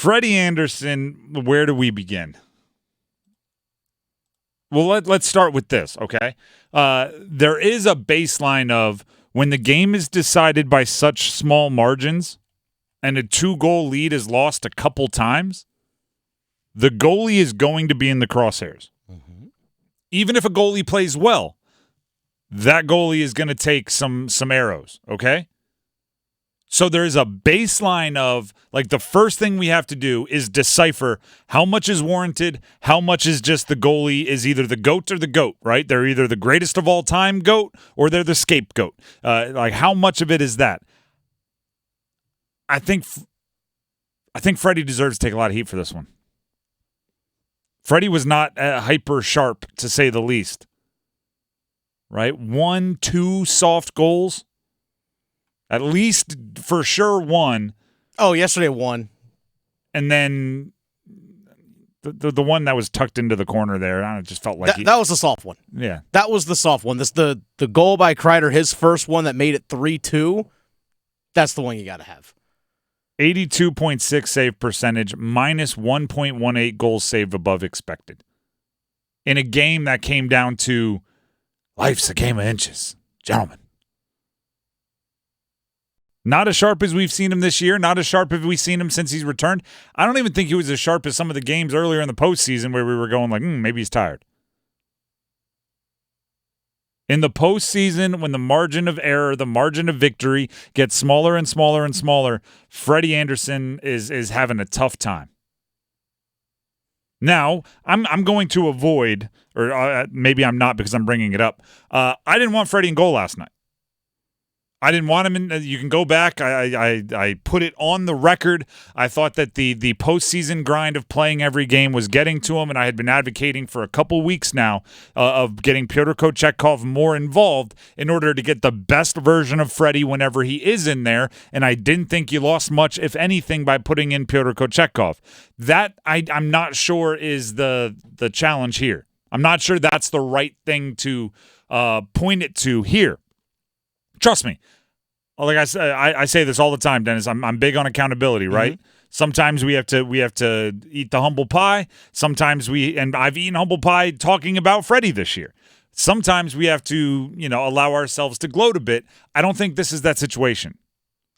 Freddie Andersen, where do we begin? Well, let's start with this, okay? There is a baseline of when the game is decided by such small margins and a 2-goal lead is lost a couple times, the goalie is going to be in the crosshairs. Mm-hmm. Even if a goalie plays well, that goalie is going to take some arrows, okay? So there is a baseline of, like, the first thing we have to do is decipher how much is warranted, how much is just the goalie is either the GOAT or the GOAT, right? They're either the greatest of all time GOAT or they're the scapegoat. Like, how much of it is that? I think Freddy deserves to take a lot of heat for this one. Freddy was not hyper sharp, to say the least. Right? 1, 2 soft goals. At least for sure one. Oh, yesterday one. And then the one that was tucked into the corner there, I just felt like that was the soft one. Yeah. That was the soft one. The goal by Kreider, his first one that made it 3-2, that's the one you got to have. 82.6 save percentage, minus 1.18 goals saved above expected. In a game that came down to life's a game of inches, gentlemen. Not as sharp as we've seen him this year. Not as sharp as we've seen him since he's returned. I don't even think he was as sharp as some of the games earlier in the postseason where we were going like, maybe he's tired. In the postseason, when the margin of error, the margin of victory gets smaller and smaller and smaller, Freddie Andersen is having a tough time. Now, I'm going to avoid, or maybe I'm not because I'm bringing it up. I didn't want Freddie in goal last night. I didn't want him in. You can go back. I put it on the record. I thought that the postseason grind of playing every game was getting to him, and I had been advocating for a couple weeks now of getting Pyotr Kochetkov more involved in order to get the best version of Freddy whenever he is in there, and I didn't think you lost much, if anything, by putting in Pyotr Kochetkov. That, I'm not sure is the challenge here. I'm not sure that's the right thing to point it to here. Trust me. Like I say this all the time, Dennis. I'm big on accountability, right? Mm-hmm. Sometimes we have to eat the humble pie. Sometimes and I've eaten humble pie talking about Freddy this year. Sometimes we have to, allow ourselves to gloat a bit. I don't think this is that situation.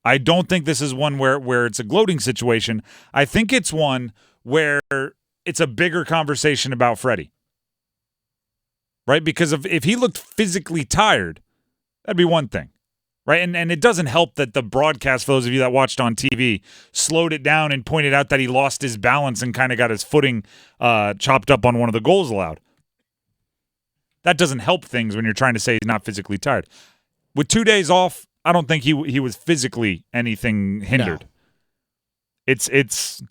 I don't think this is one where it's a gloating situation. I think it's one where it's a bigger conversation about Freddy. Right? Because if he looked physically tired, that'd be one thing. Right, and it doesn't help that the broadcast, for those of you that watched on TV, slowed it down and pointed out that he lost his balance and kind of got his footing chopped up on one of the goals allowed. That doesn't help things when you're trying to say he's not physically tired. With 2 days off, I don't think he was physically anything hindered. No. It's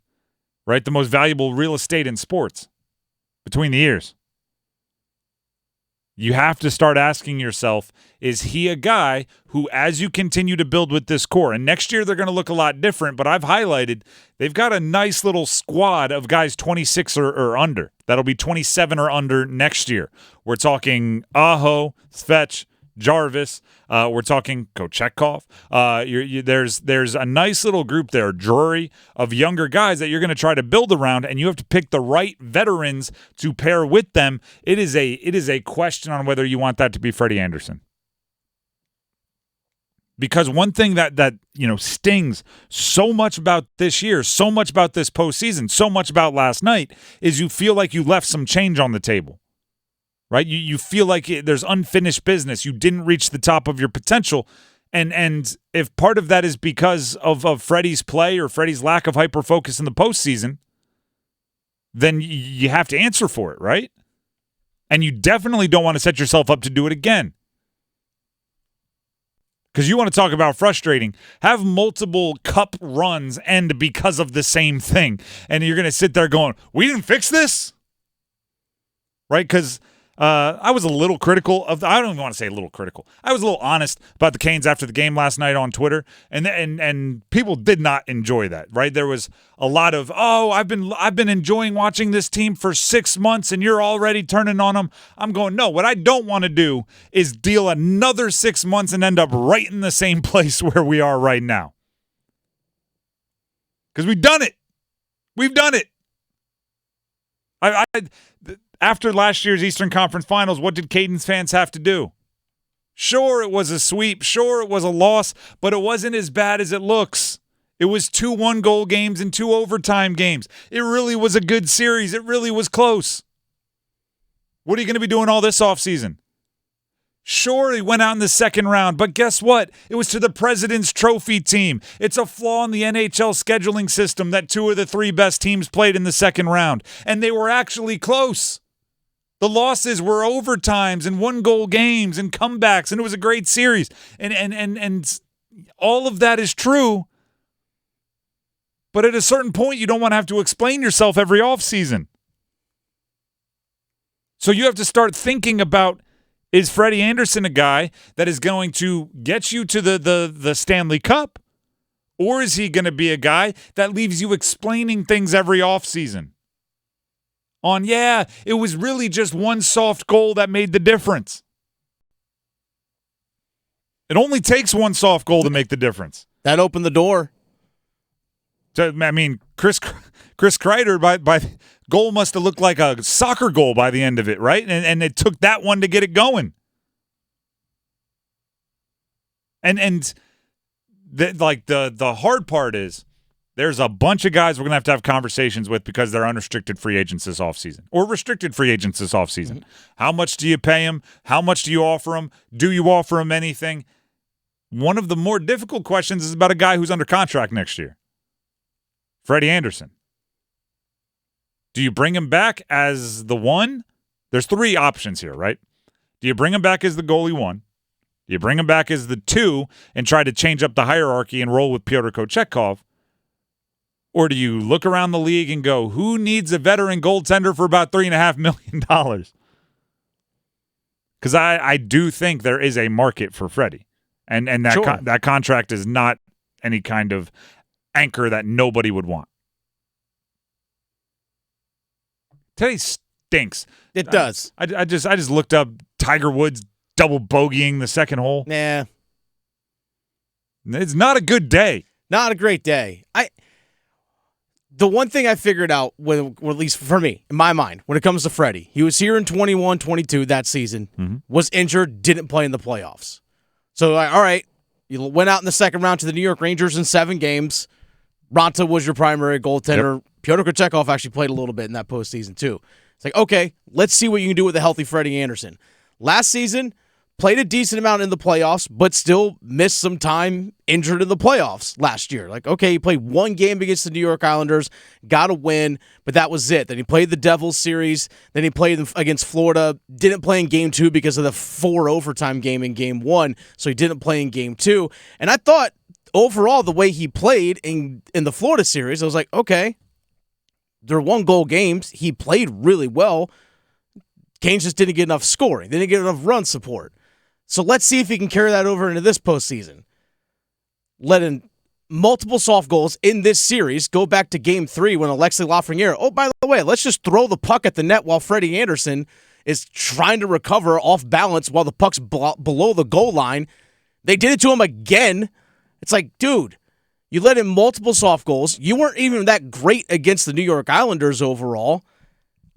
right, the most valuable real estate in sports, between the ears. You have to start asking yourself, is he a guy who, as you continue to build with this core, and next year they're going to look a lot different, but I've highlighted they've got a nice little squad of guys 26 or under. That'll be 27 or under next year. We're talking Aho, Svetch, Jarvis. We're talking Kochetkov. There's a nice little group there, Drury, of younger guys that you're going to try to build around, and you have to pick the right veterans to pair with them. It is a question on whether you want that to be Freddie Andersen. Because one thing that stings so much about this year, so much about this postseason, so much about last night, is you feel like you left some change on the table. Right? You feel like there's unfinished business. You didn't reach the top of your potential. And if part of that is because of Freddie's play or Freddie's lack of hyper-focus in the postseason, then you have to answer for it, right? And you definitely don't want to set yourself up to do it again. Because you want to talk about frustrating. Have multiple cup runs end because of the same thing. And you're going to sit there going, we didn't fix this? Right? Because I was a little critical of I don't even want to say a little critical. I was a little honest about the Canes after the game last night on Twitter, and people did not enjoy that. Right? There was a lot of, I've been enjoying watching this team for 6 months, and you're already turning on them. I'm going, no. What I don't want to do is deal another 6 months and end up right in the same place where we are right now, because we've done it. We've done it. After last year's Eastern Conference Finals, what did Cadence fans have to do? Sure, it was a sweep. Sure, it was a loss, but it wasn't as bad as it looks. It was 2 one-goal games and 2 overtime games. It really was a good series. It really was close. What are you going to be doing all this offseason? Sure, he went out in the second round, but guess what? It was to the President's Trophy team. It's a flaw in the NHL scheduling system that 2 of the 3 best teams played in the second round, and they were actually close. The losses were overtimes and 1-goal games and comebacks, and it was a great series. And all of that is true, but at a certain point, you don't want to have to explain yourself every offseason. So you have to start thinking about, is Freddie Andersen a guy that is going to get you to the Stanley Cup? Or is he going to be a guy that leaves you explaining things every offseason? It was really just 1 soft goal that made the difference. It only takes 1 soft goal to make the difference. That opened the door. So, I mean, Chris Kreider, by goal must have looked like a soccer goal by the end of it, right? And it took that one to get it going. And the hard part is there's a bunch of guys we're going to have conversations with because they're unrestricted free agents this offseason or restricted free agents this offseason. Mm-hmm. How much do you pay them? How much do you offer them? Do you offer them anything? One of the more difficult questions is about a guy who's under contract next year. Freddie Andersen. Do you bring him back as the 1? There's 3 options here, right? Do you bring him back as the goalie 1? Do you bring him back as the 2 and try to change up the hierarchy and roll with Pyotr Kochetkov? Or do you look around the league and go, who needs a veteran goaltender for about $3.5 million? Because I do think there is a market for Freddie. And that, sure. That contract is not any kind of anchor that nobody would want. Today stinks. It does. I just looked up Tiger Woods double bogeying the second hole. Nah. It's not a good day. Not a great day. The one thing I figured out, at least for me, in my mind, when it comes to Freddie, he was here in 21-22 that season, was injured, didn't play in the playoffs. So, all right, you went out in the second round to the New York Rangers in 7 games. Ronta was your primary goaltender. Yep. Pyotr Kochetkov actually played a little bit in that postseason, too. It's like, okay, let's see what you can do with a healthy Freddie Andersen. Last season, played a decent amount in the playoffs, but still missed some time injured in the playoffs last year. Like, okay, he played 1 game against the New York Islanders, got a win, but that was it. Then he played the Devils series. Then he played against Florida. Didn't play in Game 2 because of the 4 overtime game in Game 1, so he didn't play in Game 2. And I thought, overall, the way he played in the Florida series, I was like, okay, they're 1-goal games. He played really well. Canes just didn't get enough scoring. They didn't get enough run support. So let's see if he can carry that over into this postseason. Let in multiple soft goals in this series. Go back to Game 3 when Alexei Lafreniere, oh, by the way, let's just throw the puck at the net while Freddie Andersen is trying to recover off balance while the puck's below the goal line. They did it to him again. It's like, dude, you let in multiple soft goals. You weren't even that great against the New York Islanders overall.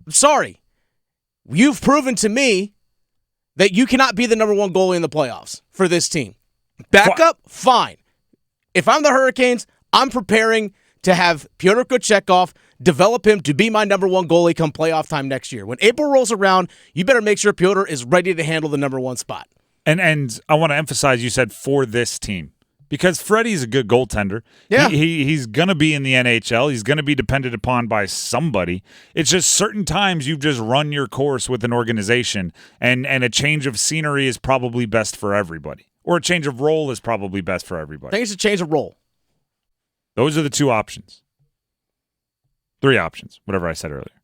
I'm sorry. You've proven to me that you cannot be the number 1 goalie in the playoffs for this team. Backup, fine. If I'm the Hurricanes, I'm preparing to have Pyotr Kochetkov develop him to be my number 1 goalie come playoff time next year. When April rolls around, you better make sure Pyotr is ready to handle the number 1 spot. And I want to emphasize you said for this team. Because Freddie's a good goaltender. Yeah. He's going to be in the NHL. He's going to be depended upon by somebody. It's just certain times you've just run your course with an organization, and a change of scenery is probably best for everybody. Or a change of role is probably best for everybody. I think it's a change of role. Those are the 2 options. 3 options, whatever I said earlier.